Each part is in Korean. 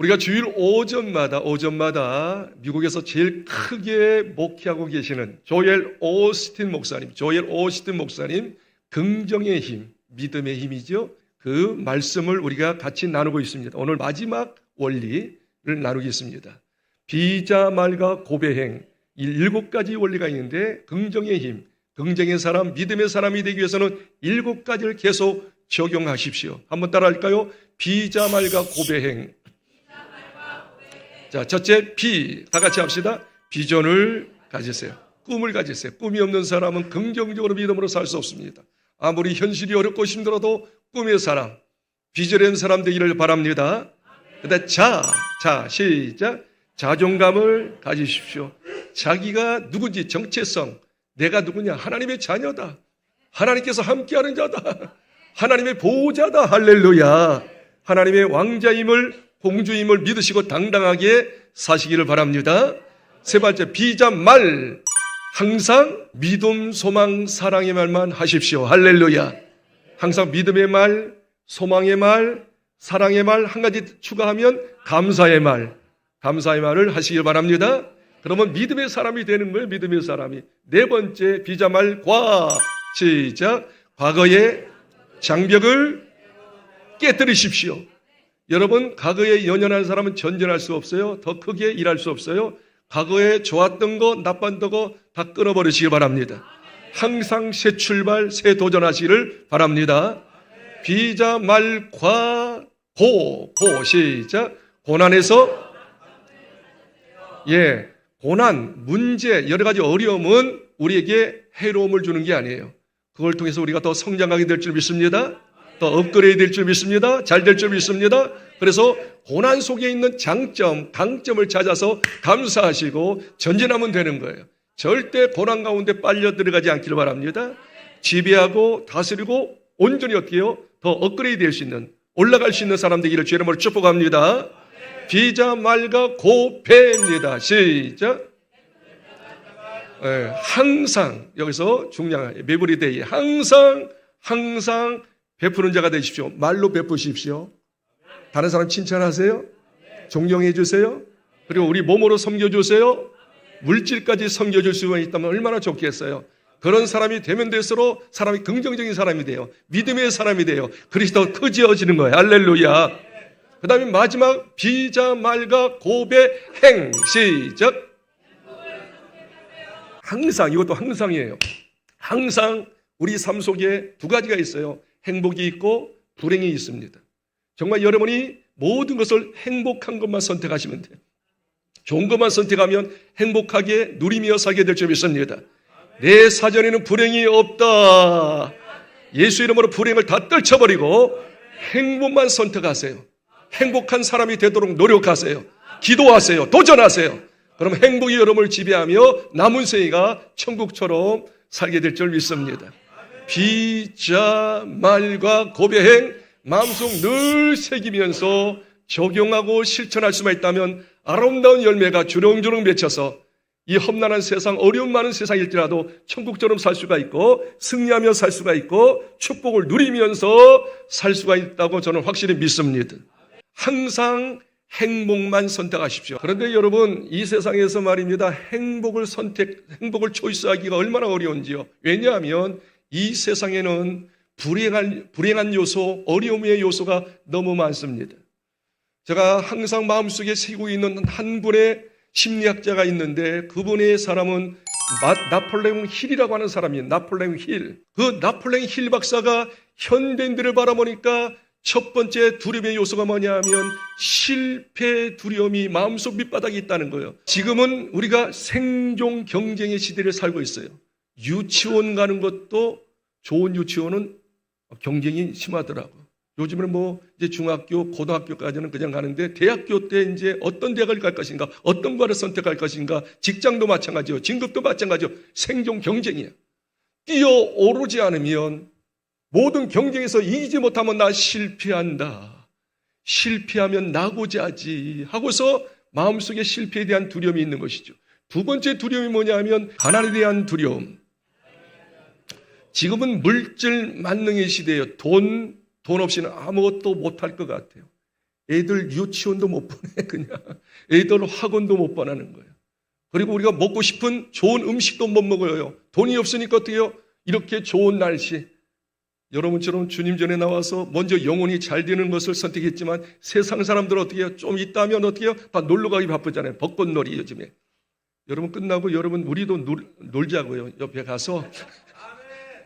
우리가 주일 오전마다 미국에서 제일 크게 목회하고 계시는 조엘 오스틴 목사님, 긍정의 힘, 믿음의 힘이죠. 그 말씀을 우리가 같이 나누고 있습니다. 오늘 마지막 원리를 나누겠습니다. 비자, 말과 고배행, 이 7가지 원리가 있는데 긍정의 힘, 긍정의 사람, 믿음의 사람이 되기 위해서는 7가지를 계속 적용하십시오. 한번 따라할까요? 비자, 말과 고배행. 자, 첫째, 다 같이 합시다. 비전을 가지세요. 꿈을 가지세요. 꿈이 없는 사람은 긍정적으로 믿음으로 살 수 없습니다. 아무리 현실이 어렵고 힘들어도 꿈의 사람, 비전의 사람 되기를 바랍니다. 그다음 시작. 자존감을 가지십시오. 자기가 누군지 정체성, 내가 누구냐? 하나님의 자녀다. 하나님께서 함께하는 자다. 하나님의 보호자다. 할렐루야. 하나님의 왕자임을, 공주임을 믿으시고 당당하게 사시기를 바랍니다. 세 번째, 비자, 말. 항상 믿음, 소망, 사랑의 말만 하십시오. 할렐루야. 항상 믿음의 말, 소망의 말, 사랑의 말 한 가지 추가하면 감사의 말을 하시길 바랍니다. 그러면 믿음의 사람이 되는 거예요. 믿음의 사람이. 네 번째, 비자, 말, 시작. 과거의 장벽을 깨뜨리십시오. 여러분, 과거에 연연한 사람은 전전할 수 없어요. 더 크게 일할 수 없어요. 과거에 좋았던 거, 나빴던 거 다 끊어버리시기 바랍니다. 항상 새 출발, 새 도전하시기를 바랍니다. 비자, 말, 시작. 고난에서, 고난, 문제, 여러 가지 어려움은 우리에게 해로움을 주는 게 아니에요. 그걸 통해서 우리가 더 성장하게 될 줄 믿습니다. 더 업그레이드 될 줄 믿습니다. 잘 될 줄 믿습니다. 그래서 고난 속에 있는 장점, 강점을 찾아서 감사하시고 전진하면 되는 거예요. 절대 고난 가운데 빨려 들어가지 않기를 바랍니다. 지배하고 다스리고 온전히 어떻게 해요? 더 업그레이드 될 수 있는, 올라갈 수 있는 사람 되기를 주의 이름으로 축복합니다. 비자, 말과 고배입니다. 시작. 항상, 여기서 중요한 매부리 데이, 항상 베푸는 자가 되십시오. 말로 베푸십시오. 다른 사람 칭찬하세요. 존경해 주세요. 그리고 우리 몸으로 섬겨주세요. 물질까지 섬겨줄 수가 있다면 얼마나 좋겠어요. 그런 사람이 되면 될수록 사람이 긍정적인 사람이 돼요. 믿음의 사람이 돼요. 그리스도가 커지어지는 거예요. 할렐루야. 그 다음에 마지막 비자, 말과 고배행. 시작. 항상, 이것도 항상이에요. 항상 우리 삶 속에 두 가지가 있어요. 행복이 있고 불행이 있습니다. 정말 여러분이 모든 것을 행복한 것만 선택하시면 돼요. 좋은 것만 선택하면 행복하게 누리며 살게 될 줄 믿습니다. 내 사전에는 불행이 없다. 예수 이름으로 불행을 다 떨쳐버리고 행복만 선택하세요. 행복한 사람이 되도록 노력하세요. 기도하세요. 도전하세요. 그럼 행복이 여러분을 지배하며 남은 생애가 천국처럼 살게 될 줄 믿습니다. 비자, 말과 고배행, 마음속 늘 새기면서 적용하고 실천할 수만 있다면 아름다운 열매가 주렁주렁 맺혀서 이 험난한 세상, 어려움 많은 세상일지라도 천국처럼 살 수가 있고 승리하며 살 수가 있고 축복을 누리면서 살 수가 있다고 저는 확실히 믿습니다. 항상 행복만 선택하십시오. 그런데 여러분, 이 세상에서 말입니다. 행복을 초이스하기가 얼마나 어려운지요. 왜냐하면 이 세상에는 불행한 요소, 어려움의 요소가 너무 많습니다. 제가 항상 마음속에 새기고 있는 한 분의 심리학자가 있는데 그분의 사람은 나폴레옹 힐이라고 하는 사람이에요. 나폴레옹 힐. 그 나폴레옹 힐 박사가 현대인들을 바라보니까 첫 번째 두려움의 요소가 뭐냐 하면 실패 두려움이 마음속 밑바닥에 있다는 거예요. 지금은 우리가 생존 경쟁의 시대를 살고 있어요. 유치원 가는 것도 좋은 유치원은 경쟁이 심하더라고. 요즘에는 이제 중학교, 고등학교까지는 그냥 가는데 대학교 때 이제 어떤 대학을 갈 것인가, 어떤 과를 선택할 것인가, 직장도 마찬가지요. 진급도 마찬가지요. 생존 경쟁이야. 뛰어오르지 않으면 모든 경쟁에서 이기지 못하면 나 실패한다. 실패하면 나고자지 하고서 마음속에 실패에 대한 두려움이 있는 것이죠. 두 번째 두려움이 뭐냐 하면 가난에 대한 두려움. 지금은 물질 만능의 시대예요. 돈 없이는 아무것도 못할 것 같아요. 애들 유치원도 못 보내. 그냥 애들 학원도 못 보내는 거예요. 그리고 우리가 먹고 싶은 좋은 음식도 못 먹어요. 돈이 없으니까 어떻게 해요? 이렇게 좋은 날씨, 여러분처럼 주님 전에 나와서 먼저 영혼이 잘 되는 것을 선택했지만 세상 사람들은 어떻게 해요? 좀 있다면 어떻게 해요? 다 놀러 가기 바쁘잖아요. 벚꽃놀이 요즘에. 여러분 끝나고 여러분 우리도 놀자고요. 옆에 가서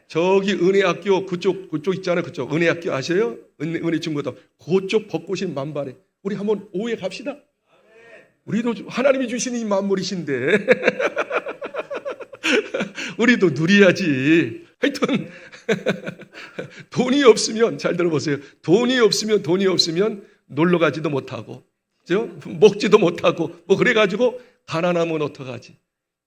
저기 은혜학교 그쪽 있잖아요. 그쪽 은혜학교 아세요? 은혜 중고등 그쪽 벚꽃이 만발해. 우리 한번 오후에 갑시다. 우리도 하나님이 주신 이 만물이신데 우리도 누려야지. 하여튼 돈이 없으면 잘 들어보세요. 돈이 없으면 놀러 가지도 못하고, 그죠? 먹지도 못하고 뭐 그래가지고 가난하면 어떡하지?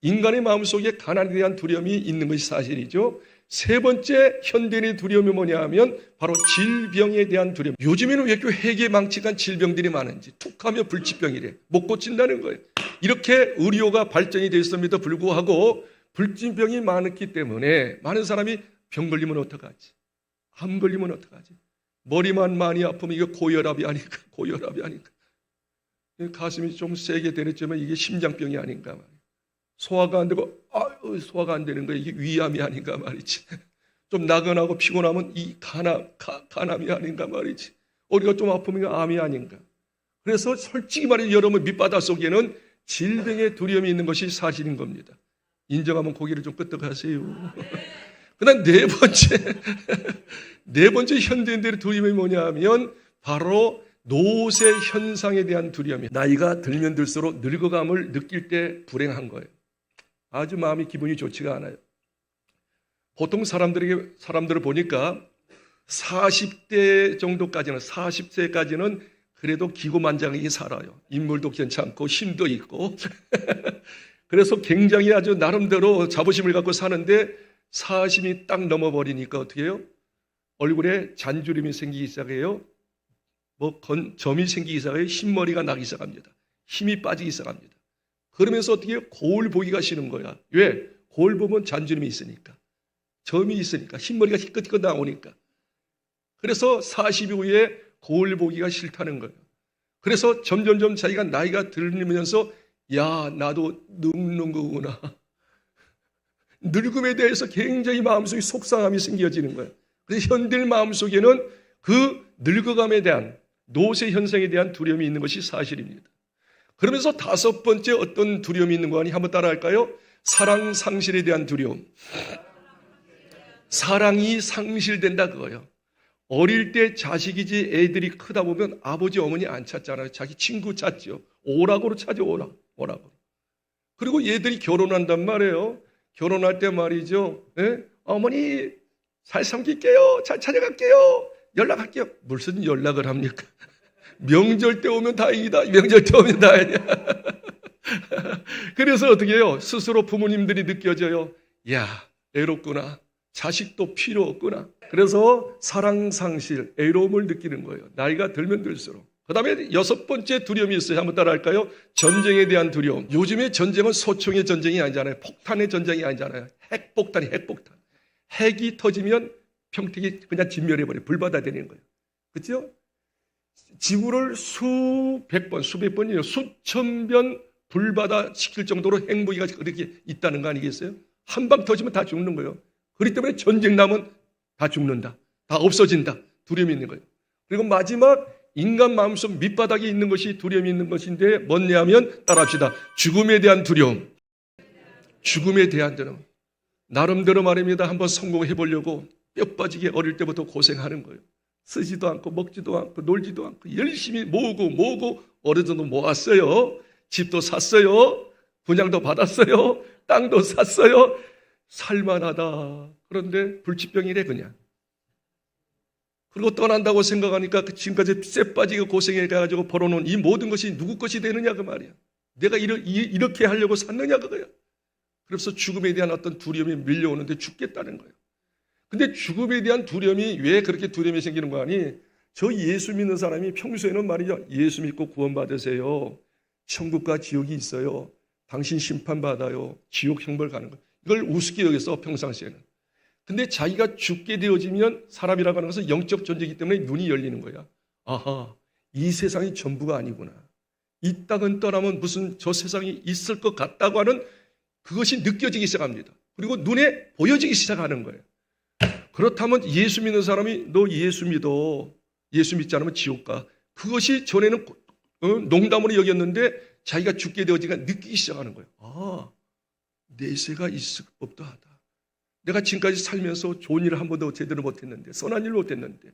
인간의 마음속에 가난에 대한 두려움이 있는 것이 사실이죠. 세 번째 현대인의 두려움이 뭐냐 하면 바로 질병에 대한 두려움. 요즘에는 왜 이렇게 회개망측한 질병들이 많은지, 툭하면 불치병이래. 못 고친다는 거예요. 이렇게 의료가 발전이 되어 있음에도 불구하고 불치병이 많았기 때문에 많은 사람이 병 걸리면 어떡하지? 암 걸리면 어떡하지? 머리만 많이 아프면 이게 고혈압이 아닐까? 가슴이 좀 세게 때렸지만 이게 심장병이 아닌가 말이에요. 소화가 안 되고 소화가 안 되는 거예요. 이게 위암이 아닌가 말이지. 좀 나긋나고 피곤하면 이 간암이 아닌가 말이지. 우리가 좀 아프면 암이 아닌가. 그래서 솔직히 말해 여러분 밑바닥 속에는 질병의 두려움이 있는 것이 사실인 겁니다. 인정하면 고개를 좀 끄덕하세요. 그다음 네 번째 현대인들의 두려움이 뭐냐 하면 바로 노쇠 현상에 대한 두려움이에요. 나이가 들면 들수록 늙어감을 느낄 때 불행한 거예요. 아주 마음이 기분이 좋지가 않아요. 보통 사람들을 보니까 40대 정도까지는 40세까지는 그래도 기고만장하게 살아요. 인물도 괜찮고 힘도 있고 그래서 굉장히 아주 나름대로 자부심을 갖고 사는데 40이 딱 넘어버리니까 어떻게 해요? 얼굴에 잔주름이 생기기 시작해요. 점이 생기기 시작해요. 흰머리가 나기 시작합니다. 힘이 빠지기 시작합니다. 그러면서 어떻게 해요? 거울 보기가 싫은 거야. 왜? 거울 보면 잔주름이 있으니까. 점이 있으니까. 흰머리가 희끗희끗 나오니까. 그래서 40 이후에 거울 보기가 싫다는 거예요. 그래서 점점점 자기가 나이가 들면서 야, 나도 늙는 거구나. 늙음에 대해서 굉장히 마음속에 속상함이 생겨지는 거예요. 그래서 현대인 마음속에는 그 늙어감에 대한 노쇠 현상에 대한 두려움이 있는 것이 사실입니다. 그러면서 다섯 번째 어떤 두려움이 있는 거 아니? 한번 따라할까요? 사랑 상실에 대한 두려움. 사랑이 상실된다 그거예요. 어릴 때 자식이지 애들이 크다 보면 아버지 어머니 안 찾잖아요. 자기 친구 찾죠. 오락으로 찾아 오락으로. 그리고 얘들이 결혼한단 말이에요. 결혼할 때 말이죠. 예? 어머니 잘 섬길게요. 잘 찾아갈게요. 연락할게요. 무슨 연락을 합니까? 명절 때 오면 다행이다. 명절 때 오면 다행이야. 그래서 어떻게 해요? 스스로 부모님들이 느껴져요. 야, 애롭구나. 자식도 필요 없구나. 그래서 사랑 상실, 애로움을 느끼는 거예요. 나이가 들면 들수록. 그 다음에 여섯 번째 두려움이 있어요. 한번 따라할까요? 전쟁에 대한 두려움. 요즘에 전쟁은 소총의 전쟁이 아니잖아요. 폭탄의 전쟁이 아니잖아요. 핵폭탄이 핵폭탄. 핵이 터지면 평택이 그냥 진멸해버려요. 불바다되는 거예요. 그렇죠? 지구를 수백 번이에요. 수천 번 불바다 시킬 정도로 핵무기가 그렇게 있다는 거 아니겠어요? 한 방 터지면 다 죽는 거예요. 그렇기 때문에 전쟁 나면 다 죽는다. 다 없어진다. 두려움이 있는 거예요. 그리고 마지막 인간 마음속 밑바닥에 있는 것이 두려움이 있는 것인데 뭐냐면 따라합시다. 죽음에 대한 두려움. 죽음에 대한 두려움. 나름대로 말입니다. 한번 성공해 보려고 뼈 빠지게 어릴 때부터 고생하는 거예요. 쓰지도 않고 먹지도 않고 놀지도 않고 열심히 모으고 어느 정도 모았어요. 집도 샀어요. 분양도 받았어요. 땅도 샀어요. 살만하다. 그런데 불치병이래 그냥. 그리고 떠난다고 생각하니까 지금까지 쇠 빠지게 고생해가지고 벌어놓은 이 모든 것이 누구 것이 되느냐 그 말이야. 내가 이렇게 하려고 샀느냐 그거야. 그래서 죽음에 대한 어떤 두려움이 밀려오는데 죽겠다는 거예요. 근데 죽음에 대한 두려움이 왜 그렇게 두려움이 생기는 거 아니? 저 예수 믿는 사람이 평소에는 말이죠. 예수 믿고 구원받으세요. 천국과 지옥이 있어요. 당신 심판받아요. 지옥 형벌 가는 거예요. 이걸 우습게 여겼어 평상시에는. 근데 자기가 죽게 되어지면 사람이라고 하는 것은 영적 존재이기 때문에 눈이 열리는 거야. 아하, 이 세상이 전부가 아니구나. 이 땅은 떠나면 무슨 저 세상이 있을 것 같다고 하는 그것이 느껴지기 시작합니다. 그리고 눈에 보여지기 시작하는 거예요. 그렇다면 예수 믿는 사람이 너 예수 믿어. 예수 믿지 않으면 지옥 가. 그것이 전에는 농담으로 여겼는데 자기가 죽게 되어지니까 느끼기 시작하는 거예요. 아, 내세가 있을 법도 하다. 내가 지금까지 살면서 좋은 일을 한 번도 제대로 못했는데, 선한 일을 못했는데,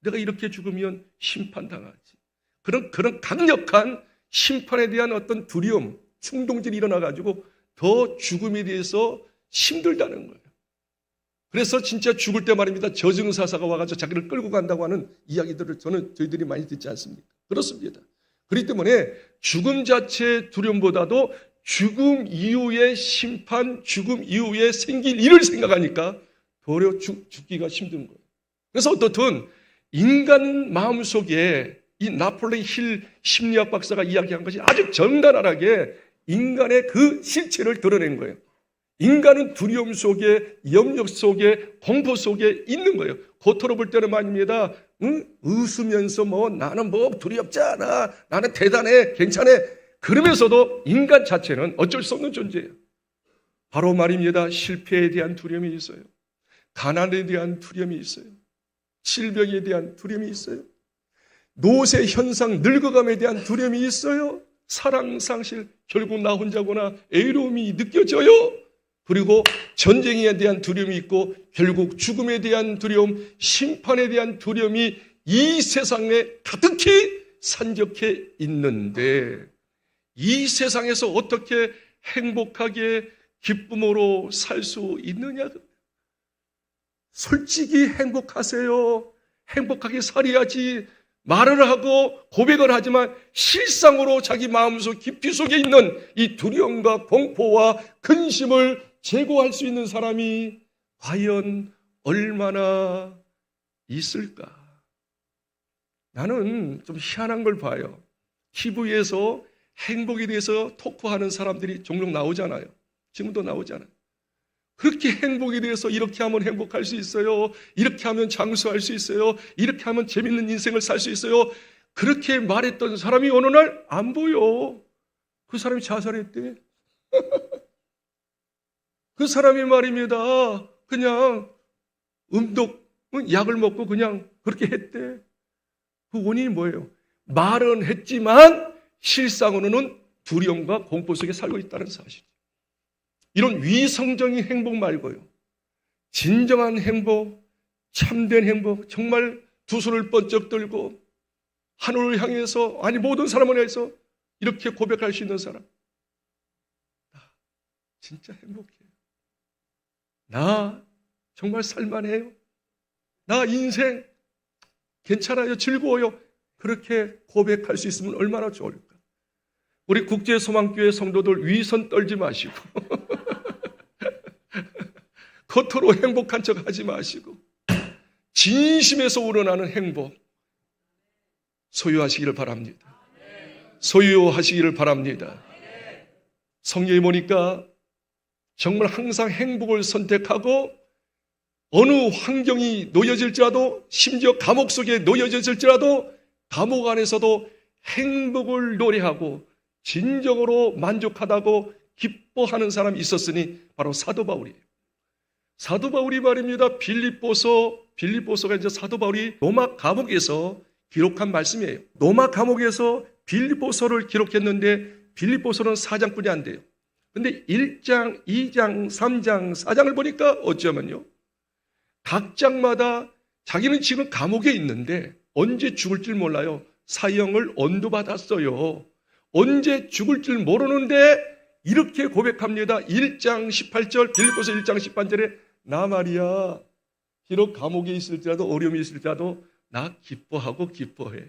내가 이렇게 죽으면 심판당하지. 그런 강력한 심판에 대한 어떤 두려움, 충동질이 일어나가지고 더 죽음에 대해서 힘들다는 거예요. 그래서 진짜 죽을 때 말입니다. 저승사자가 와가지고 자기를 끌고 간다고 하는 이야기들을 저희들이 많이 듣지 않습니까? 그렇습니다. 그렇기 때문에 죽음 자체의 두려움보다도 죽음 이후의 심판, 죽음 이후에 생길 일을 생각하니까 도리어 죽기가 힘든 거예요. 그래서 어떻든 인간 마음속에 이 나폴레 힐 심리학 박사가 이야기한 것이 아주 정갈하게 인간의 그 실체를 드러낸 거예요. 인간은 두려움 속에, 염려 속에, 공포 속에 있는 거예요. 겉으로 볼 때는 말입니다. 웃으면서 나는 두렵지 않아. 나는 대단해. 괜찮아. 그러면서도 인간 자체는 어쩔 수 없는 존재예요. 바로 말입니다. 실패에 대한 두려움이 있어요. 가난에 대한 두려움이 있어요. 질병에 대한 두려움이 있어요. 노쇠 현상, 늙어감에 대한 두려움이 있어요. 사랑 상실, 결국 나 혼자구나, 애로움이 느껴져요. 그리고 전쟁에 대한 두려움이 있고 결국 죽음에 대한 두려움, 심판에 대한 두려움이 이 세상에 가득히 산적해 있는데 이 세상에서 어떻게 행복하게 기쁨으로 살 수 있느냐? 솔직히 행복하세요. 행복하게 살아야지. 말을 하고 고백을 하지만 실상으로 자기 마음속 깊이 속에 있는 이 두려움과 공포와 근심을 제거할 수 있는 사람이 과연 얼마나 있을까? 나는 좀 희한한 걸 봐요. TV에서 행복에 대해서 토크하는 사람들이 종종 나오잖아요. 지금도 나오잖아요. 그렇게 행복에 대해서 이렇게 하면 행복할 수 있어요. 이렇게 하면 장수할 수 있어요. 이렇게 하면 재밌는 인생을 살 수 있어요. 그렇게 말했던 사람이 어느 날 안 보여. 그 사람이 자살했대. 그 사람이 말입니다. 그냥 약을 먹고 그냥 그렇게 했대. 그 원인이 뭐예요? 말은 했지만 실상으로는 두려움과 공포 속에 살고 있다는 사실이죠. 이런 위성적인 행복 말고요. 진정한 행복, 참된 행복, 정말 두 손을 번쩍 들고 하늘을 향해서, 아니 모든 사람을 향해서 이렇게 고백할 수 있는 사람. 나 진짜 행복해요. 나 정말 살만해요. 나 인생 괜찮아요. 즐거워요. 그렇게 고백할 수 있으면 얼마나 좋을까. 우리 국제소망교회 성도들 위선 떨지 마시고 겉으로 행복한 척 하지 마시고 진심에서 우러나는 행복 소유하시기를 바랍니다. 소유하시기를 바랍니다. 성경에 보니까 정말 항상 행복을 선택하고 어느 환경이 놓여질지라도 심지어 감옥 속에 놓여질지라도 감옥 안에서도 행복을 노래하고 진정으로 만족하다고 기뻐하는 사람이 있었으니 바로 사도 바울이에요. 사도 바울이 말입니다. 빌립보서가 이제 사도 바울이 로마 감옥에서 기록한 말씀이에요. 로마 감옥에서 빌립보서를 기록했는데 빌립보서는 4장뿐이 안 돼요. 근데 1장, 2장, 3장, 4장을 보니까 어쩌면요. 각 장마다 자기는 지금 감옥에 있는데 언제 죽을 줄 몰라요. 사형을 언도받았어요. 언제 죽을 줄 모르는데 이렇게 고백합니다. 1장 18절, 빌립보서 1장 18절에 나 말이야. 비록 감옥에 있을지라도 어려움이 있을지라도 나 기뻐하고 기뻐해.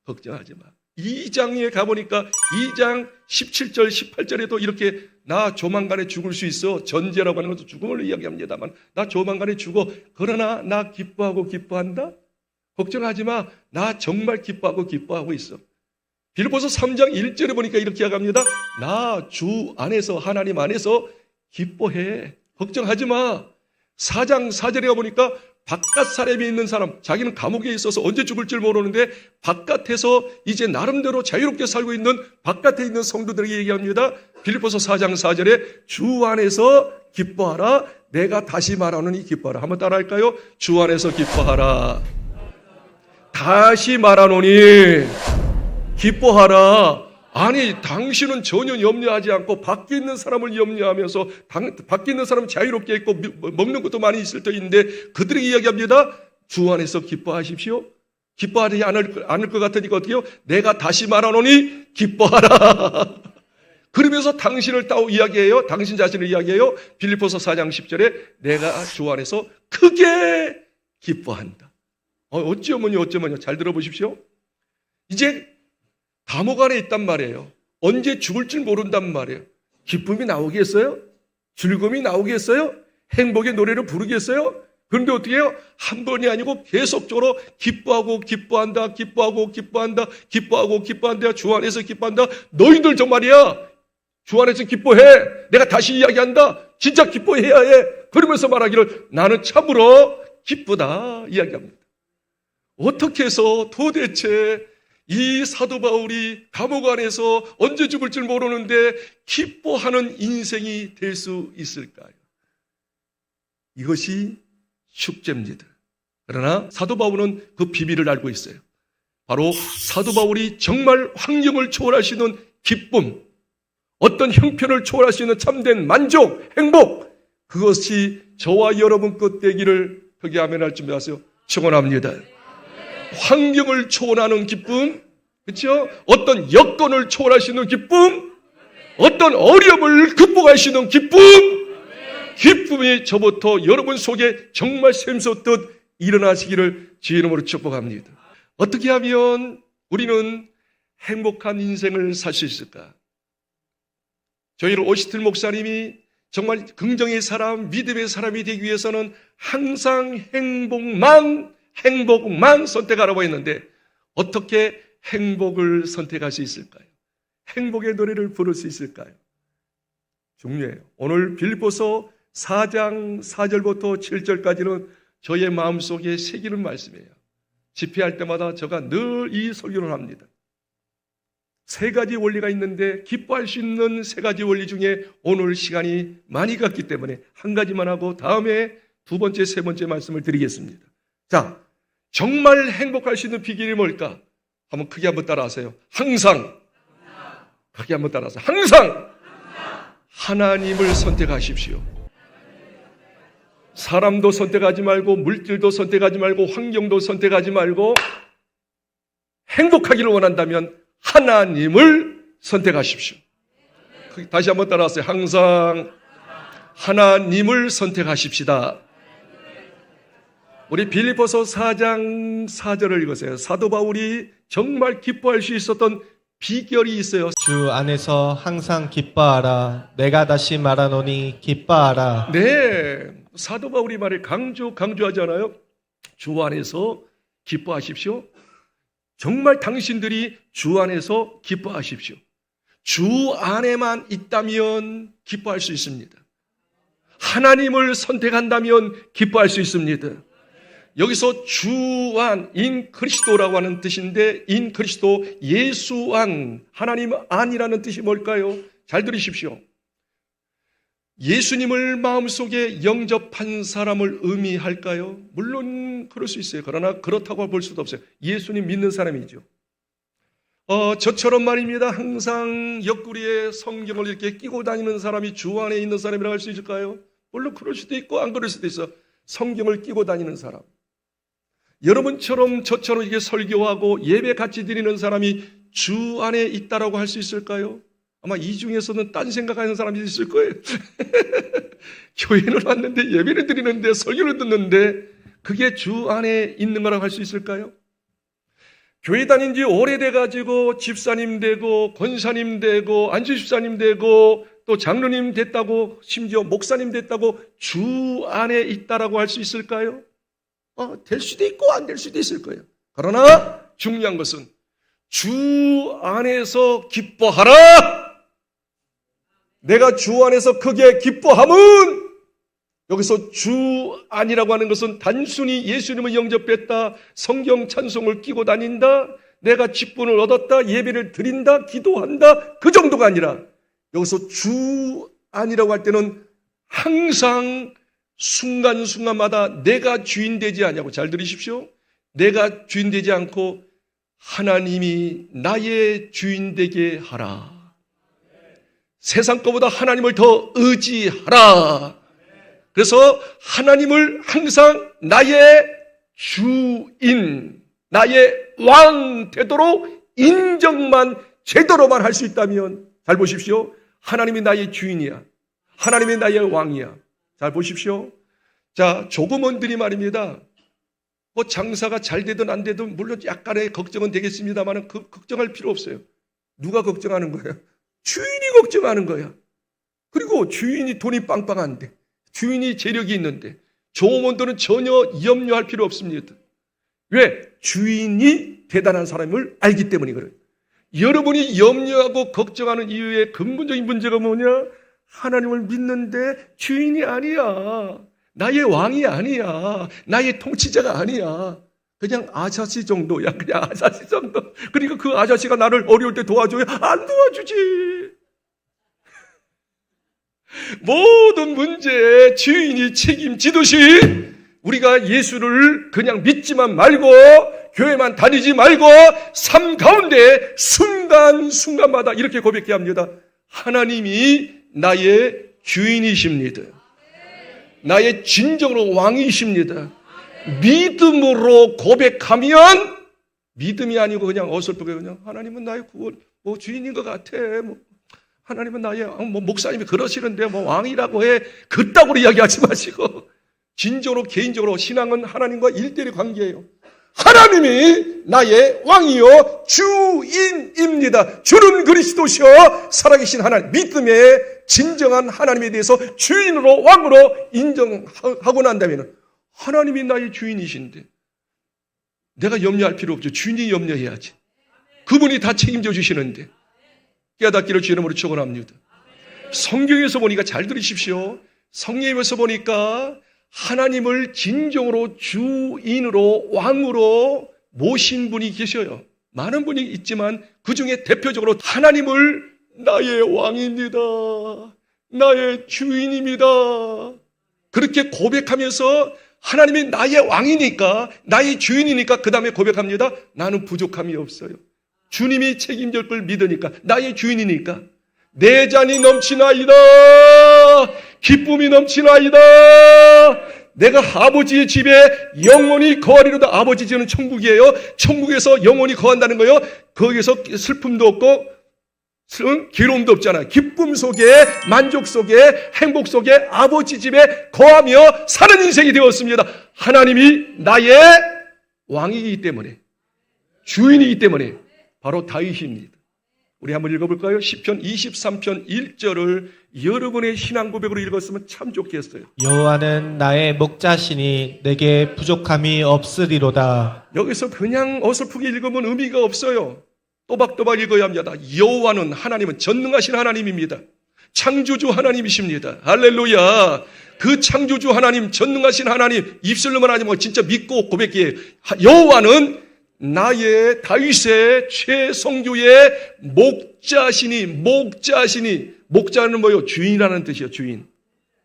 걱정하지 마. 2장에 가보니까 2장 17절, 18절에도 이렇게 나 조만간에 죽을 수 있어. 전제라고 하는 것도 죽음을 이야기합니다만 나 조만간에 죽어. 그러나 나 기뻐하고 기뻐한다. 걱정하지 마. 나 정말 기뻐하고 기뻐하고 있어. 빌립보서 3장 1절에 보니까 이렇게 이야기합니다. 나 주 안에서 하나님 안에서 기뻐해. 걱정하지 마. 4장 4절에 보니까 바깥 사람이 있는 사람, 자기는 감옥에 있어서 언제 죽을 줄 모르는데 바깥에서 이제 나름대로 자유롭게 살고 있는 바깥에 있는 성도들에게 얘기합니다. 빌립보서 4장 4절에 주 안에서 기뻐하라. 내가 다시 말하노니 기뻐하라. 한번 따라할까요? 주 안에서 기뻐하라. 다시 말하노니 기뻐하라. 아니, 당신은 전혀 염려하지 않고 밖에 있는 사람을 염려하면서 밖에 있는 사람은 자유롭게 있고 먹는 것도 많이 있을 터인데 그들에게 이야기합니다. 주 안에서 기뻐하십시오. 기뻐하지 않을 것 같으니까 어떻게 해요? 내가 다시 말하노니 기뻐하라. 그러면서 당신을 따로 이야기해요. 당신 자신을 이야기해요. 빌립보서 4장 10절에 내가 주 안에서 크게 기뻐한다. 어쩌면요. 잘 들어보십시오. 이제 감옥 안에 있단 말이에요. 언제 죽을 줄 모른단 말이에요. 기쁨이 나오겠어요? 즐거움이 나오겠어요? 행복의 노래를 부르겠어요? 그런데 어떻게 해요? 한 번이 아니고 계속적으로 기뻐하고 기뻐한다. 주 안에서 기뻐한다. 너희들 정말이야. 주 안에서 기뻐해. 내가 다시 이야기한다. 진짜 기뻐해야 해. 그러면서 말하기를 나는 참으로 기쁘다 이야기합니다. 어떻게 해서 도대체 이 사도 바울이 감옥 안에서 언제 죽을 줄 모르는데 기뻐하는 인생이 될 수 있을까요? 이것이 축제입니다. 그러나 사도 바울은 그 비밀을 알고 있어요. 바로 사도 바울이 정말 환경을 초월할 수 있는 기쁨, 어떤 형편을 초월할 수 있는 참된 만족, 행복, 그것이 저와 여러분 것 되기를 그게 아멘할 준비하세요. 축원합니다. 환경을 초월하는 기쁨, 그렇죠? 어떤 여건을 초월할 수 있는 기쁨, 어떤 어려움을 극복할 수 있는 기쁨, 기쁨이 저부터 여러분 속에 정말 샘솟듯 일어나시기를 주의 이름으로 축복합니다. 어떻게 하면 우리는 행복한 인생을 살 수 있을까? 저희를 오시틀 목사님이 정말 긍정의 사람, 믿음의 사람이 되기 위해서는 항상 행복만 선택하라고 했는데 어떻게 행복을 선택할 수 있을까요? 행복의 노래를 부를 수 있을까요? 중요해요. 오늘 빌립보서 4장 4절부터 7절까지는 저의 마음속에 새기는 말씀이에요. 집회할 때마다 제가 늘 이 설교를 합니다. 세 가지 원리가 있는데 기뻐할 수 있는 세 가지 원리 중에 오늘 시간이 많이 갔기 때문에 한 가지만 하고 다음에 두 번째, 세 번째 말씀을 드리겠습니다. 자, 정말 행복할 수 있는 비결이 뭘까? 한번 크게 한번 따라하세요. 항상. 크게 한번 따라하세요. 항상 하나님을 선택하십시오. 사람도 선택하지 말고 물질도 선택하지 말고 환경도 선택하지 말고 행복하기를 원한다면 하나님을 선택하십시오. 다시 한번 따라하세요. 항상 하나님을 선택하십시다. 우리 빌립보서 4장 4절을 읽으세요. 사도 바울이 정말 기뻐할 수 있었던 비결이 있어요. 주 안에서 항상 기뻐하라. 내가 다시 말하노니 기뻐하라. 네, 사도 바울이 말을 강조하잖아요. 주 안에서 기뻐하십시오. 정말 당신들이 주 안에서 기뻐하십시오. 주 안에만 있다면 기뻐할 수 있습니다. 하나님을 선택한다면 기뻐할 수 있습니다. 여기서 주 안, 인 그리스도라고 하는 뜻인데 인 그리스도, 예수 안, 하나님 안이라는 뜻이 뭘까요? 잘 들으십시오. 예수님을 마음속에 영접한 사람을 의미할까요? 물론 그럴 수 있어요. 그러나 그렇다고 볼 수도 없어요. 예수님 믿는 사람이죠. 저처럼 말입니다. 항상 옆구리에 성경을 이렇게 끼고 다니는 사람이 주 안에 있는 사람이라고 할 수 있을까요? 물론 그럴 수도 있고 안 그럴 수도 있어. 성경을 끼고 다니는 사람. 여러분처럼 저처럼 이렇게 설교하고 예배 같이 드리는 사람이 주 안에 있다라고 할 수 있을까요? 아마 이 중에서는 딴 생각하는 사람이 있을 거예요. 교회는 왔는데 예배를 드리는데 설교를 듣는데 그게 주 안에 있는 거라고 할 수 있을까요? 교회 다닌 지 오래돼가지고 집사님 되고 권사님 되고 안주집사님 되고 또 장로님 됐다고 심지어 목사님 됐다고 주 안에 있다라고 할 수 있을까요? 될 수도 있고 안 될 수도 있을 거예요. 그러나 중요한 것은 주 안에서 기뻐하라. 내가 주 안에서 크게 기뻐함은 여기서 주 안이라고 하는 것은 단순히 예수님을 영접했다, 성경 찬송을 끼고 다닌다, 내가 직분을 얻었다, 예배를 드린다, 기도한다, 그 정도가 아니라 여기서 주 안이라고 할 때는 항상 순간순간마다 내가 주인 되지 않냐고. 잘 들으십시오. 내가 주인 되지 않고 하나님이 나의 주인 되게 하라. 세상 것보다 하나님을 더 의지하라. 그래서 하나님을 항상 나의 주인, 나의 왕 되도록 인정만 제대로만 할 수 있다면, 잘 보십시오. 하나님이 나의 주인이야. 하나님이 나의 왕이야. 잘 보십시오. 자, 조금원들이 말입니다. 뭐 장사가 잘 되든 안 되든 물론 약간의 걱정은 되겠습니다만 그 걱정할 필요 없어요. 누가 걱정하는 거예요? 주인이 걱정하는 거야. 그리고 주인이 돈이 빵빵한데, 주인이 재력이 있는데 조금원들은 전혀 염려할 필요 없습니다. 왜? 주인이 대단한 사람을 알기 때문이거든요. 여러분이 염려하고 걱정하는 이유의 근본적인 문제가 뭐냐? 하나님을 믿는데 주인이 아니야. 나의 왕이 아니야. 나의 통치자가 아니야. 그냥 아저씨 정도야. 그냥 아저씨 정도. 그러니까 그 아저씨가 나를 어려울 때 도와줘야 안 도와주지. 모든 문제에 주인이 책임지듯이 우리가 예수를 그냥 믿지만 말고 교회만 다니지 말고 삶 가운데 순간순간마다 이렇게 고백해야 합니다. 하나님이 나의 주인이십니다. 나의 진정으로 왕이십니다. 믿음으로 고백하면, 믿음이 아니고 그냥 어설프게 그냥 하나님은 나의 구원, 뭐 주인인 것 같아. 뭐 하나님은 나의 뭐 목사님이 그러시는데 뭐 왕이라고 해. 그따구로 이야기하지 마시고 진정으로 개인적으로 신앙은 하나님과 일대일 관계예요. 하나님이 나의 왕이요 주인입니다. 주는 그리스도시요 살아계신 하나님, 믿음의 진정한 하나님에 대해서 주인으로 왕으로 인정하고 난다면 하나님이 나의 주인이신데 내가 염려할 필요 없죠. 주인이 염려해야지. 그분이 다 책임져 주시는데 깨닫기를 주 이름으로 축원합니다. 성경에서 보니까, 잘 들으십시오. 성경에서 보니까 하나님을 진정으로 주인으로 왕으로 모신 분이 계셔요. 많은 분이 있지만 그 중에 대표적으로 하나님을 나의 왕입니다. 나의 주인입니다. 그렇게 고백하면서 하나님이 나의 왕이니까, 나의 주인이니까 그 다음에 고백합니다. 나는 부족함이 없어요. 주님이 책임질 걸 믿으니까, 나의 주인이니까. 내 잔이 넘치나이다. 기쁨이 넘치나이다. 내가 아버지의 집에 영원히 거하리로다. 아버지 집은 천국이에요. 천국에서 영원히 거한다는 거예요. 거기에서 슬픔도 없고 괴로움도 없잖아요. 기쁨 속에, 만족 속에, 행복 속에 아버지 집에 거하며 사는 인생이 되었습니다. 하나님이 나의 왕이기 때문에, 주인이기 때문에 바로 다윗입니다. 우리 한번 읽어볼까요? 시편 23편 1절을 여러분의 신앙 고백으로 읽었으면 참 좋겠어요. 여호와는 나의 목자시니 내게 부족함이 없으리로다. 여기서 그냥 어설프게 읽으면 의미가 없어요. 또박또박 읽어야 합니다. 여호와는, 하나님은 전능하신 하나님입니다. 창조주 하나님이십니다. 할렐루야. 그 창조주 하나님, 전능하신 하나님, 입술로만 하지 말고 진짜 믿고 고백해. 여호와는 나의 다윗의 최성주의 목자시니, 목자는 뭐예요? 주인이라는 뜻이에요. 주인.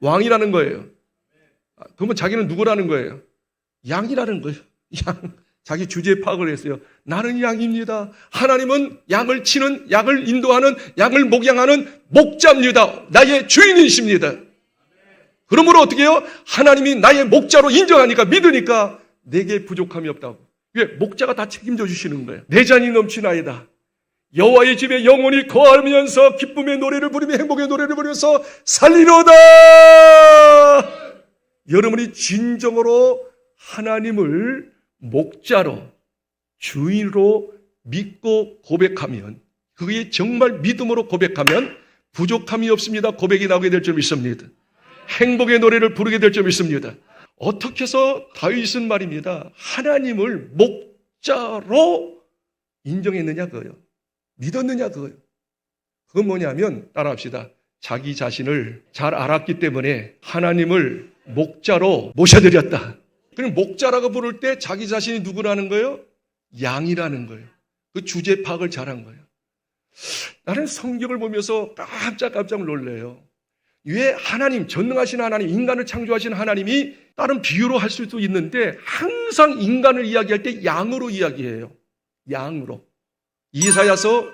왕이라는 거예요. 그러면 자기는 누구라는 거예요? 양이라는 거예요. 양. 자기 주제 파악을 했어요. 나는 양입니다. 하나님은 양을 치는, 양을 인도하는, 양을 목양하는 목자입니다. 나의 주인이십니다. 그러므로 어떻게 해요? 하나님이 나의 목자로 인정하니까, 믿으니까 내게 부족함이 없다고. 왜? 목자가 다 책임져 주시는 거예요. 내 잔이 넘치나이다. 여호와의 집에 영원히 거하면서 기쁨의 노래를 부르며 행복의 노래를 부르면서 살리로다. 여러분이 진정으로 하나님을 목자로, 주인으로 믿고 고백하면, 그게 정말 믿음으로 고백하면 부족함이 없습니다. 고백이 나오게 될 줄 믿습니다. 행복의 노래를 부르게 될 줄 믿습니다. 어떻게 해서 다윗은 말입니다. 하나님을 목자로 인정했느냐 그거예요. 믿었느냐 그거예요. 그건 뭐냐면 따라합시다. 자기 자신을 잘 알았기 때문에 하나님을 목자로 모셔드렸다. 그럼 목자라고 부를 때 자기 자신이 누구라는 거예요? 양이라는 거예요. 그 주제 파악을 잘한 거예요. 나는 성경을 보면서 깜짝 놀래요. 왜 하나님, 전능하신 하나님, 인간을 창조하신 하나님이 다른 비유로 할 수도 있는데 항상 인간을 이야기할 때 양으로 이야기해요. 양으로. 이사야서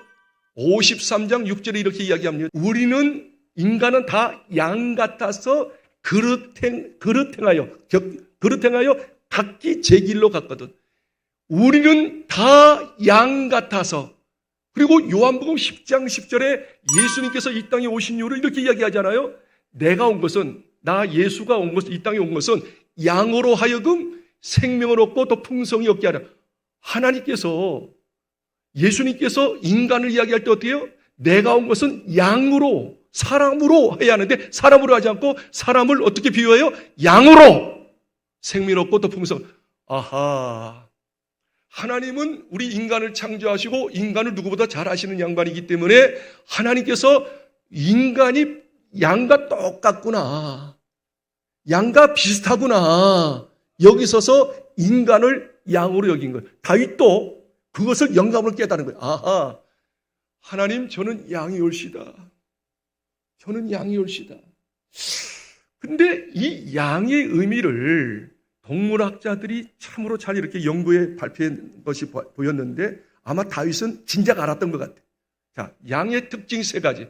53장 6절에 이렇게 이야기합니다. 우리는 인간은 다 양 같아서 그릇 행하여 각기 제 길로 갔거든. 우리는 다 양 같아서. 그리고 요한복음 10장 10절에 예수님께서 이 땅에 오신 이유를 이렇게 이야기하잖아요. 내가 온 것은, 나 예수가 온 것은, 이 땅에 온 것은 양으로 하여금 생명을 얻고 또 풍성히 얻게 하라. 하나님께서, 예수님께서 인간을 이야기할 때 어떻게 해요? 내가 온 것은 양으로, 사람으로 해야 하는데 사람으로 하지 않고 사람을 어떻게 비유해요? 양으로 생명을 얻고 또 풍성. 아하. 하나님은 우리 인간을 창조하시고 인간을 누구보다 잘 아시는 양반이기 때문에 하나님께서 인간이 양과 똑같구나. 양과 비슷하구나. 여기 서서 인간을 양으로 여긴 거예요. 다윗도 그것을 영감으로 깨달은 거예요. 아하. 하나님, 저는 양이 옳시다. 저는 양이 옳시다. 근데 이 양의 의미를 동물학자들이 참으로 잘 이렇게 연구해 발표한 것이 보였는데 아마 다윗은 진작 알았던 것 같아요. 자, 양의 특징 세 가지.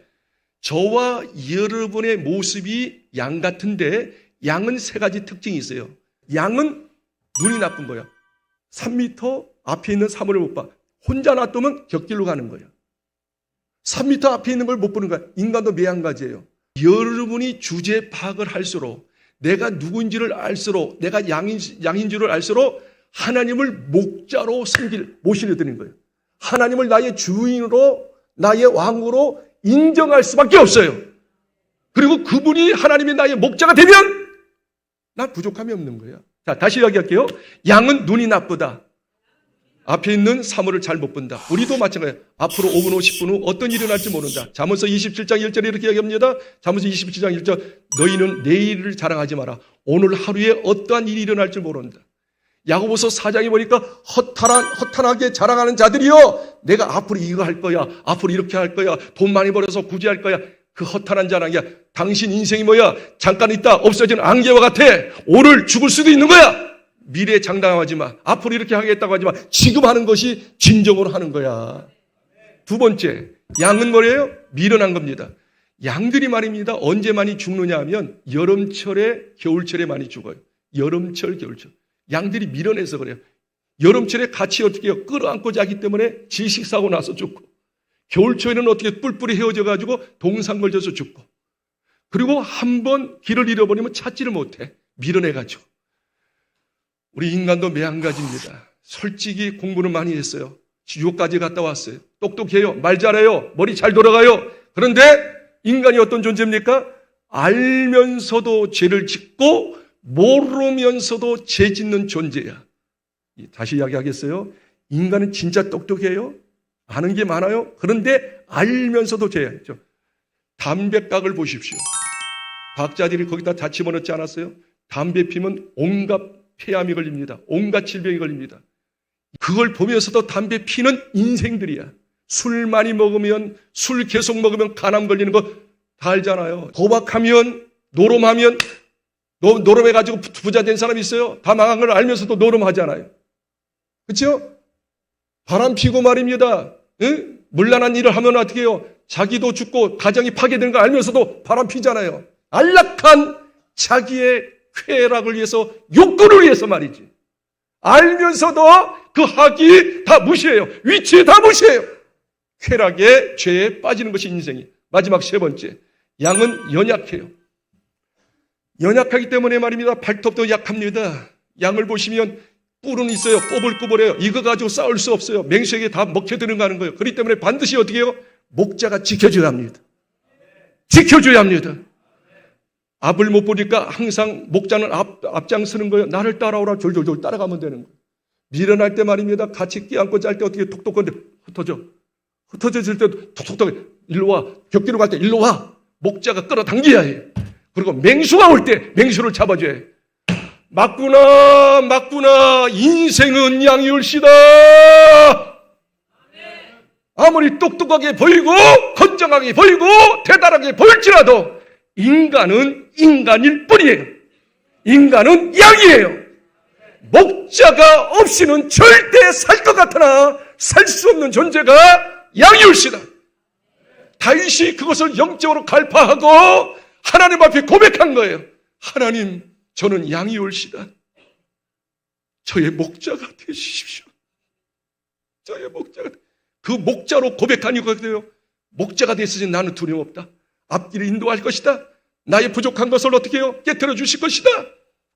저와 여러분의 모습이 양 같은데 양은 세 가지 특징이 있어요. 양은 눈이 나쁜 거야. 3m 앞에 있는 사물을 못 봐. 혼자 놔두면 곁길로 가는 거야. 3m 앞에 있는 걸 못 보는 거야. 인간도 매한가지예요. 여러분이 주제 파악을 할수록, 내가 누구인지를 알수록, 내가 양인 줄을 알수록 하나님을 목자로 모시려드리는 거예요. 하나님을 나의 주인으로, 나의 왕으로 인정할 수밖에 없어요. 그리고 그분이 하나님이 나의 목자가 되면 나 부족함이 없는 거예요. 자, 다시 이야기할게요. 양은 눈이 나쁘다. 앞에 있는 사물을 잘 못 본다. 우리도 마찬가지예요. 앞으로 5분 후 10분 후 어떤 일이 일어날지 모른다. 잠언서 27장 1절에 이렇게 이야기합니다. 잠언서 27장 1절, 너희는 내일을 자랑하지 마라. 오늘 하루에 어떠한 일이 일어날지 모른다. 야고보서 4장에 보니까 허탄하게 자랑하는 자들이여, 내가 앞으로 이거 할 거야, 앞으로 이렇게 할 거야, 돈 많이 벌어서 구제할 거야. 그 허탄한 자랑이야. 당신 인생이 뭐야? 잠깐 있다 없어지는 안개와 같아. 오늘 죽을 수도 있는 거야. 미래에 장담하지 마. 앞으로 이렇게 하겠다고 하지 마. 지금 하는 것이 진정으로 하는 거야. 두 번째, 양은 뭐예요? 미련한 겁니다. 양들이 말입니다. 언제 많이 죽느냐 하면 여름철에, 겨울철에 많이 죽어요. 여름철, 겨울철. 양들이 미련해서 그래요. 여름철에 같이 어떻게 해요? 끌어안고 자기 때문에 질식사고 나서 죽고, 겨울철에는 어떻게 뿔뿔이 헤어져가지고 동상 걸려서 죽고, 그리고 한번 길을 잃어버리면 찾지를 못해. 미련해가지고. 우리 인간도 매한가지입니다. 솔직히 공부는 많이 했어요. 유학까지 갔다 왔어요. 똑똑해요. 말 잘해요. 머리 잘 돌아가요. 그런데 인간이 어떤 존재입니까? 알면서도 죄를 짓고 모르면서도 죄 짓는 존재야. 다시 이야기하겠어요. 인간은 진짜 똑똑해요. 아는 게 많아요. 그런데 알면서도 죄야죠. 담배각을 보십시오. 과학자들이 거기다 다 집어넣지 않았어요? 담배 피면 온갖 폐암이 걸립니다. 온갖 질병이 걸립니다. 그걸 보면서도 담배 피는 인생들이야. 술 많이 먹으면, 술 계속 먹으면 간암 걸리는 거 다 알잖아요. 도박하면, 노름하면, 노름해가지고 부자 된 사람 있어요? 다 망한 걸 알면서도 노름하잖아요. 그렇죠? 바람 피고 말입니다. 응? 물란한 일을 하면 어떻게 해요? 자기도 죽고 가정이 파괴되는 걸 알면서도 바람 피잖아요. 안락한 자기의 쾌락을 위해서, 욕구를 위해서 말이지. 알면서도 그 학이 다 무시해요. 위치 다 무시해요. 쾌락에, 죄에 빠지는 것이 인생이. 마지막 세 번째, 양은 연약해요. 연약하기 때문에 말입니다. 발톱도 약합니다. 양을 보시면 뿔은 있어요. 꼬불꼬불해요. 이거 가지고 싸울 수 없어요. 맹수에게 다 먹혀드는 거 하는 거예요. 그렇기 때문에 반드시 어떻게 해요? 목자가 지켜줘야 합니다. 지켜줘야 합니다. 앞을 못 보니까 항상 목자는 앞장서는 거예요. 나를 따라오라. 졸졸졸 따라가면 되는 거예요. 미련할 때 말입니다. 같이 끼안고 짤 때 어떻게 톡톡한데 흩어져 질 때 톡톡톡 일로 와. 격기로 갈 때 일로 와. 목자가 끌어당겨야 해요. 그리고 맹수가 올 때 맹수를 잡아줘야 해요. 맞구나. 인생은 양이올시다. 아무리 똑똑하게 보이고 건장하게 보이고 대단하게 보일지라도 인간은 인간일 뿐이에요. 인간은 양이에요. 목자가 없이는 절대 살 것 같으나 살 수 없는 존재가 양이올시다. 다윗이 그것을 영적으로 갈파하고 하나님 앞에 고백한 거예요. 하나님, 저는 양이올시다. 저의 목자가 되시십시오. 저의 목자가. 그 목자로 고백한 이유가 목자가 됐으니 나는 두려움 없다. 앞길을 인도할 것이다. 나의 부족한 것을 어떻게 해요? 깨트려 주실 것이다.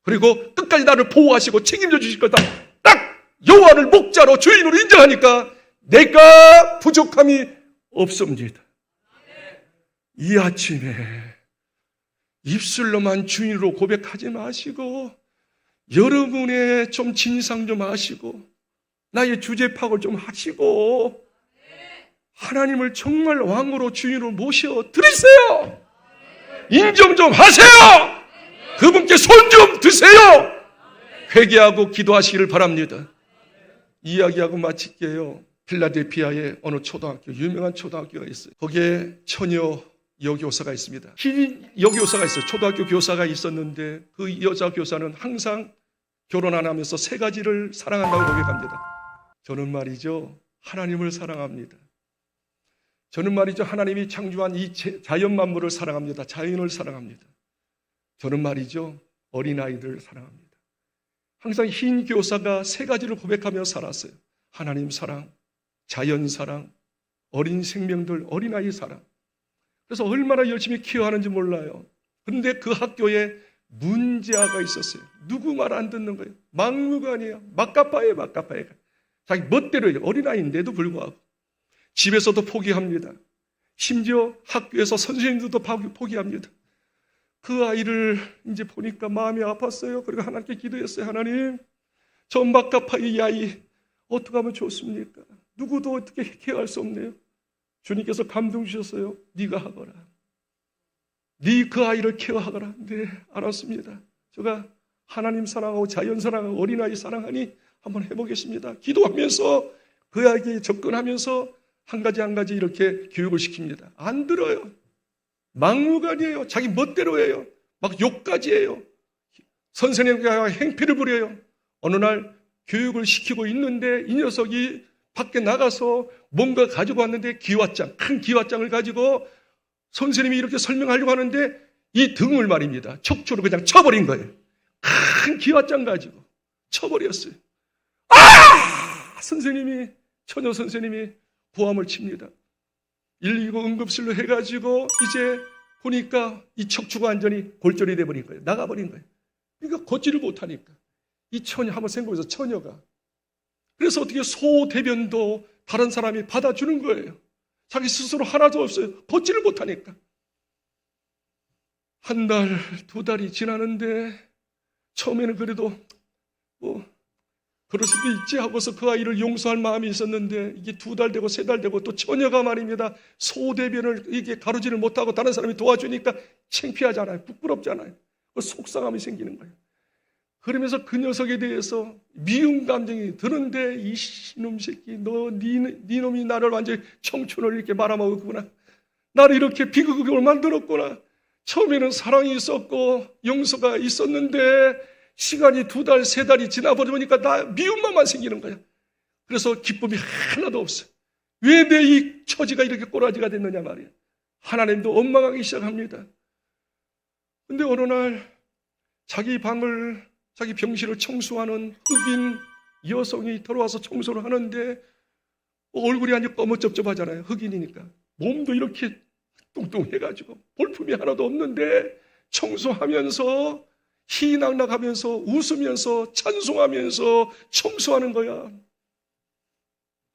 그리고 끝까지 나를 보호하시고 책임져 주실 거다. 딱 여호와를 목자로 주인으로 인정하니까 내가 부족함이 없습니다. 이 아침에 입술로만 주인으로 고백하지 마시고 여러분의 좀 진상 좀 하시고 나의 주제 파악을 좀 하시고 하나님을 정말 왕으로 주인으로 모셔 드리세요. 인정 좀 하세요. 그분께 손 좀 드세요. 회개하고 기도하시기를 바랍니다. 이야기하고 마칠게요. 필라델피아에 어느 초등학교, 유명한 초등학교가 있어요. 거기에 처녀 여교사가 있습니다. 흰 여교사가 있어요. 초등학교 교사가 있었는데 그 여자 교사는 항상 결혼 안 하면서 세 가지를 사랑한다고 고백합니다. 저는 말이죠, 하나님을 사랑합니다. 저는 말이죠, 하나님이 창조한 이 자연 만물을 사랑합니다. 자연을 사랑합니다. 저는 말이죠, 어린아이들을 사랑합니다. 항상 흰 교사가 세 가지를 고백하며 살았어요. 하나님 사랑, 자연 사랑, 어린 생명들, 어린아이 사랑. 그래서 얼마나 열심히 키워하는지 몰라요. 그런데 그 학교에 문제아가 있었어요. 누구 말 안 듣는 거예요. 막무가내예요. 막가빠예요. 자기 멋대로 해요. 어린아이인데도 불구하고. 집에서도 포기합니다. 심지어 학교에서 선생님들도 포기합니다. 그 아이를 이제 보니까 마음이 아팠어요. 그리고 하나님께 기도했어요. 하나님, 저 막가빠이 이 아이 어떻게 하면 좋습니까? 누구도 어떻게 케어할 수 없네요. 주님께서 감동 주셨어요. 네가 하거라. 네 그 아이를 케어하거라. 네, 알았습니다. 제가 하나님 사랑하고 자연 사랑하고 어린아이 사랑하니 한번 해보겠습니다. 기도하면서 그 아이에게 접근하면서 한 가지 이렇게 교육을 시킵니다. 안 들어요. 막무가내예요. 자기 멋대로 해요. 막 욕까지 해요. 선생님께 행패를 부려요. 어느 날 교육을 시키고 있는데 이 녀석이 밖에 나가서 뭔가 가지고 왔는데 기왓장, 큰 기왓장을 가지고 선생님이 이렇게 설명하려고 하는데 이 등을 말입니다. 척추로 그냥 쳐버린 거예요. 큰 기왓장 가지고 쳐버렸어요. 선생님이, 처녀 선생님이 고함을 칩니다. 119 응급실로 해가지고 이제 보니까 이 척추가 완전히 골절이 돼버린 거예요. 나가버린 거예요. 그러니까 걷지를 못하니까. 이 처녀, 한번 생각해서 처녀가. 그래서 어떻게 소대변도 다른 사람이 받아주는 거예요. 자기 스스로 하나도 없어요. 걷지를 못하니까. 한 달, 두 달이 지나는데 처음에는 그래도 그럴 수도 있지 하고서 그 아이를 용서할 마음이 있었는데 이게 두 달 되고 세 달 되고 또 처녀가 말입니다. 소대변을 이게 가루지를 못하고 다른 사람이 도와주니까 창피하잖아요. 부끄럽잖아요. 속상함이 생기는 거예요. 그러면서 그 녀석에 대해서 미움 감정이 드는데 이 이놈 새끼, 네 놈이 나를 완전히 청춘을 이렇게 말아먹었구나. 나를 이렇게 비극을 만들었구나. 처음에는 사랑이 있었고 용서가 있었는데 시간이 두 달, 세 달이 지나버리니까 나 미움만 생기는 거야. 그래서 기쁨이 하나도 없어. 왜 내 이 처지가 이렇게 꼬라지가 됐느냐 말이야. 하나님도 원망하기 시작합니다. 근데 어느 날 자기 방을, 자기 병실을 청소하는 흑인 여성이 들어와서 청소를 하는데 얼굴이 아주 꺼뭇쩝쩝하잖아요. 흑인이니까. 몸도 이렇게 뚱뚱해가지고 볼품이 하나도 없는데 청소하면서 희낙낙하면서 웃으면서 찬송하면서 청소하는 거야.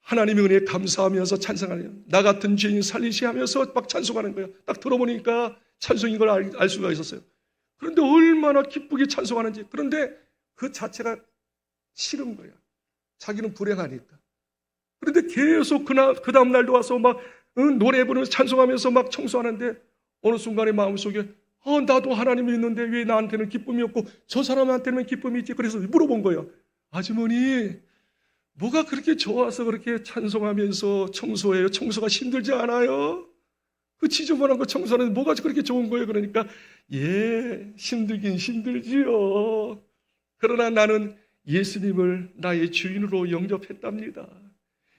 하나님의 은혜에 감사하면서 찬송하는, 나 같은 죄인 살리시 하면서 막 찬송하는 거야. 딱 들어보니까 찬송인 걸 알 수가 있었어요. 그런데 얼마나 기쁘게 찬송하는지. 그런데 그 자체가 싫은 거야. 자기는 불행하니까. 그런데 계속 그 다음 날도 와서 막 노래 부르면서 찬송하면서 막 청소하는데 어느 순간에 마음속에 나도 하나님이 있는데 왜 나한테는 기쁨이 없고 저 사람한테는 기쁨이 있지? 그래서 물어본 거예요. 아주머니, 뭐가 그렇게 좋아서 그렇게 찬송하면서 청소해요? 청소가 힘들지 않아요? 그 지저분한 거 청소하는데 뭐가 그렇게 좋은 거예요? 그러니까 힘들긴 힘들지요. 그러나 나는 예수님을 나의 주인으로 영접했답니다.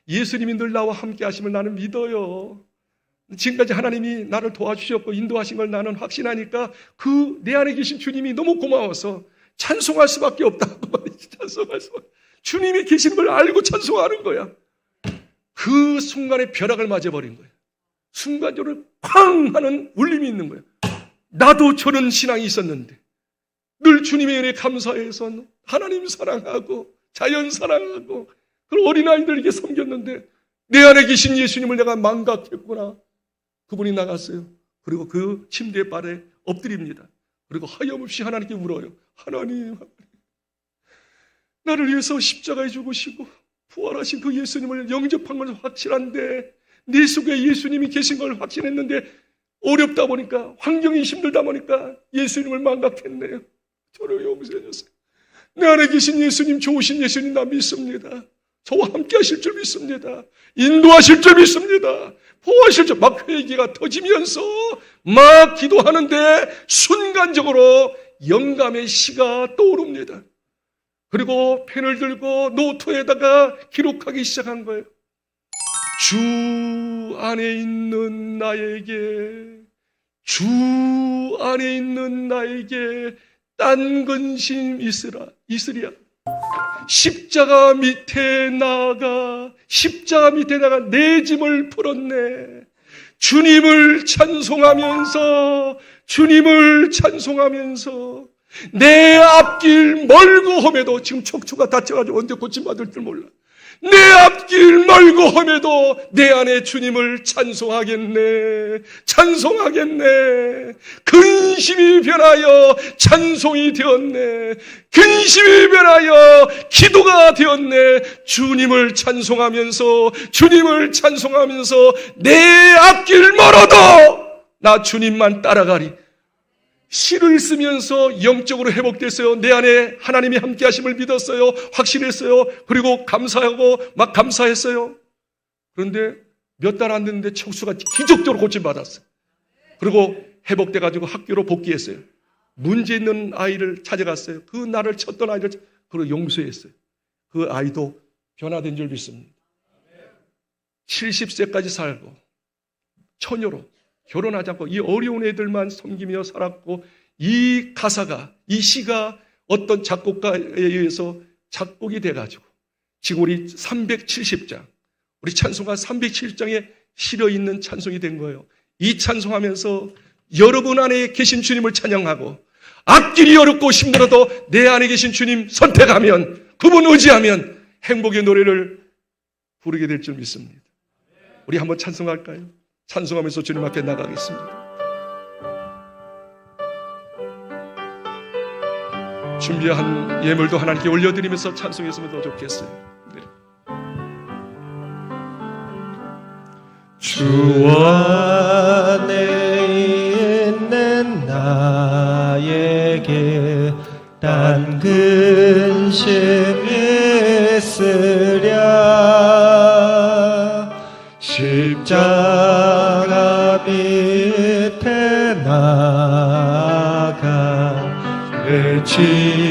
예수님이 늘 나와 함께 하심을 나는 믿어요. 지금까지 하나님이 나를 도와주셨고 인도하신 걸 나는 확신하니까 그 내 안에 계신 주님이 너무 고마워서 찬송할 수밖에 없다고 말이지. 찬송할 수밖에. 주님이 계신 걸 알고 찬송하는 거야. 그 순간에 벼락을 맞아버린 거야. 순간적으로 쾅 하는 울림이 있는 거야. 나도 저런 신앙이 있었는데 늘 주님의 은혜에 감사해서 하나님 사랑하고 자연 사랑하고 그 어린아이들에게 섬겼는데 내 안에 계신 예수님을 내가 망각했구나. 그분이 나갔어요. 그리고 그 침대 발에 엎드립니다. 그리고 하염없이 하나님께 울어요. 하나님, 나를 위해서 십자가에 죽으시고 부활하신 그 예수님을 영접한 건 확실한데 내 속에 예수님이 계신 걸 확신했는데 어렵다 보니까 환경이 힘들다 보니까 예수님을 망각했네요. 저를 용서해 주세요. 내 안에 계신 예수님, 좋으신 예수님 나 믿습니다. 저와 함께 하실 줄 믿습니다. 인도하실 줄 믿습니다. 보호하실 줄. 막 회개가 터지면서 막 기도하는데 순간적으로 영감의 시가 떠오릅니다. 그리고 펜을 들고 노트에다가 기록하기 시작한 거예요. 주 안에 있는 나에게, 주 안에 있는 나에게 딴 근심 있으리야. 십자가 밑에 나가 내 짐을 풀었네. 주님을 찬송하면서 내 앞길 멀고 험해도, 지금 척추가 다쳐가지고 언제 고침받을 줄 몰라. 내 앞길 멀고 험해도 내 안에 주님을 찬송하겠네. 근심이 변하여 찬송이 되었네. 근심이 변하여 기도가 되었네. 주님을 찬송하면서 내 앞길 멀어도 나 주님만 따라가리. 시를 쓰면서 영적으로 회복됐어요. 내 안에 하나님이 함께 하심을 믿었어요. 확신했어요. 그리고 막 감사했어요. 그런데 몇 달 안 됐는데 척수가 기적적으로 고침받았어요. 그리고 회복돼가지고 학교로 복귀했어요. 문제 있는 아이를 찾아갔어요. 그 나를 쳤던 아이를 그리고 용서했어요. 그 아이도 변화된 줄 믿습니다. 70세까지 살고 처녀로 결혼하지 않고 이 어려운 애들만 섬기며 살았고, 이 시가 어떤 작곡가에 의해서 작곡이 돼가지고 지금 우리 370장, 우리 찬송가 370장에 실려 있는 찬송이 된 거예요. 이 찬송하면서 여러분 안에 계신 주님을 찬양하고, 앞길이 어렵고 힘들어도 내 안에 계신 주님 선택하면, 그분 의지하면 행복의 노래를 부르게 될 줄 믿습니다. 우리 한번 찬송할까요? 찬송하면서 주님 앞에 나가겠습니다. 준비한 예물도 하나님께 올려드리면서 찬송했으면 더 좋겠어요. 네. 주 안에 있는 나에게 딴 근심 있으랴. 십자가 밑에 나가 내 짐